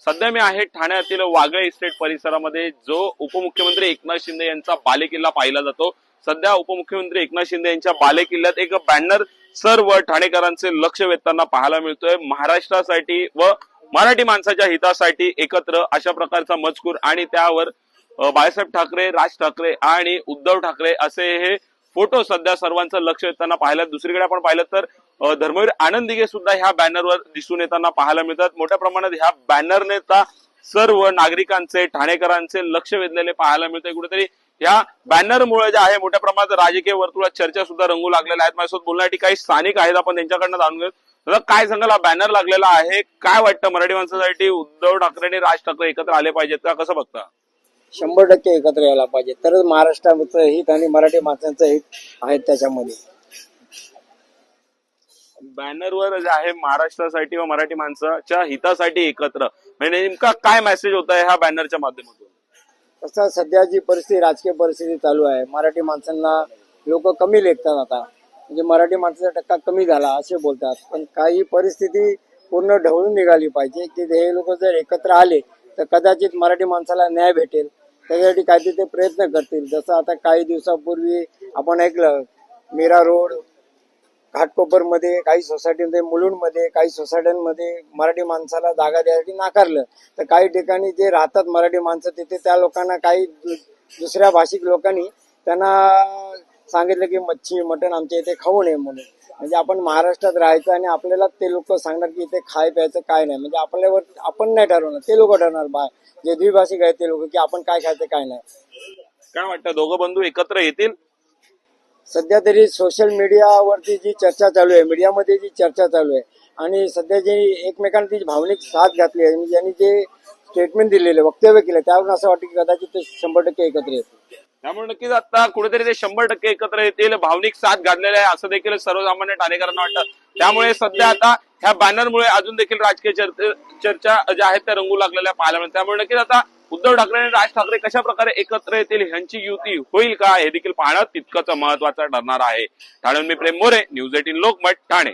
सध्या मी आहे ठाण्यातील वागळे इस्टेट परिसरामध्ये, जो उपमुख्यमंत्री एकनाथ शिंदे यांचा बालेकिल्ला पाहिला जातो। सध्या उपमुख्यमंत्री एकनाथ शिंदे यांच्या बालेकिल्ल्यात एक बॅनर सर्व ठाणेकरांचे लक्ष वेधताना पाहायला मिळतोय। महाराष्ट्रासाठी व मराठी माणसाच्या हितासाठी एकत्र अशा प्रकारचा मजकूर आणि त्यावर बाळासाहेब ठाकरे, राज ठाकरे आणि उद्धव ठाकरे असे हे फोटो सध्या सर्वांचं लक्ष वेधताना पाहिलं। दुसरीकडे आपण पाहिलं तर धर्मवीर आनंद दिघे सुद्धा ह्या बॅनरवर दिसून येताना पाहायला मिळतात। मोठ्या प्रमाणात ह्या बॅनरने सर्व नागरिकांचे, ठाणेकरांचे लक्ष वेधलेले पाहायला मिळते। कुठेतरी ह्या बॅनरमुळे जे आहे मोठ्या प्रमाणात राजकीय वर्तुळात चर्चा सुद्धा रंगू लागलेल्या आहेत। माझ्यासोबत बोलण्यासाठी काही स्थानिक आहेत, आपण त्यांच्याकडनं जाणून घेऊ। दादा, काय सांगाल, हा बॅनर लागलेला आहे, काय वाटतं मराठी माणसासाठी उद्धव ठाकरे आणि राज ठाकरे एकत्र आले पाहिजेत का, कसं बघता? 100% एकत्र यायला पाहिजे, तरच महाराष्ट्राचं हित आणि मराठी माणसांचं हित आहे त्याच्यामध्ये। बॅनरवर जे आहे महाराष्ट्रासाठी व मराठी माणसाच्या हितासाठी एकत्र, म्हणजे नेमका काय मेसेज होत आहे ह्या बॅनरच्या माध्यमातून? तसं सध्या जी परिस्थिती, राजकीय परिस्थिती चालू आहे, मराठी माणसांना लोक कमी लेखतात आता, म्हणजे मराठी माणसाचा टक्का कमी झाला असे बोलतात। पण काही परिस्थिती पूर्ण ढवळून निघाली पाहिजे की हे लोक जर एकत्र आले तर कदाचित मराठी माणसाला न्याय भेटेल, त्याच्यासाठी काहीतरी ते प्रयत्न करतील। जसं आता काही दिवसापूर्वी आपण ऐकलं, मीरा रोड, घाटकोपर मध्ये, काही सोसायटीमध्ये, मुलुंडमध्ये, काही सोसायट्यांमध्ये मराठी माणसाला जागा द्यायसाठी नाकारलं। तर काही ठिकाणी जे राहतात मराठी माणसं तिथे, त्या लोकांना काही दुसऱ्या भाषिक लोकांनी त्यांना सांगितलं की मच्छी मटण आमच्या इथे खाऊ नये म्हणून। म्हणजे आपण महाराष्ट्रात राहायचं आणि आपल्याला ते लोक सांगणार की इथे खाय प्यायचं काय नाही, म्हणजे आपल्यावर आपण नाही ठरवणार, ते लोक ठरवणार, जे द्विभाषिक आहेत ते लोक, की आपण काय खायचं काय नाही। काय वाटतं, दोघं बंधू एकत्र येतील? सध्या तरी सोशल मीडियावरती जी चर्चा चालू आहे, मीडियामध्ये जी चर्चा चालू आहे आणि सध्या जी एकमेकांना ती भावनिक साथ घातली आहे, ज्यांनी जे स्टेटमेंट दिलेले, वक्तव्य केलं, त्यावरून असं वाटतं की कदाचित ते 100% एकत्र येतील। त्यामुळे नक्कीच आता कुठेतरी ते 100% एकत्र येतील, भावनिक साथ घातलेले आहे असं देखील सर्वसामान्य ठाणेकरांना वाटतं। त्यामुळे सध्या आता ह्या बॅनरमुळे अजून देखील राजकीय चर्चा ज्या आहेत त्या रंगू लागलेल्या पाहायला मिळतात। त्यामुळे नक्कीच आता उद्धव ठाकरे आणि राज ठाकरे कशा प्रकारे एकत्र येतील, ह्यांची युती होईल का, हे देखील पाहणं तितकंच महत्वाचं ठरणार आहे। ठाण्याहून मी प्रेम मोरे, न्यूज 18 लोकमत, ठाणे।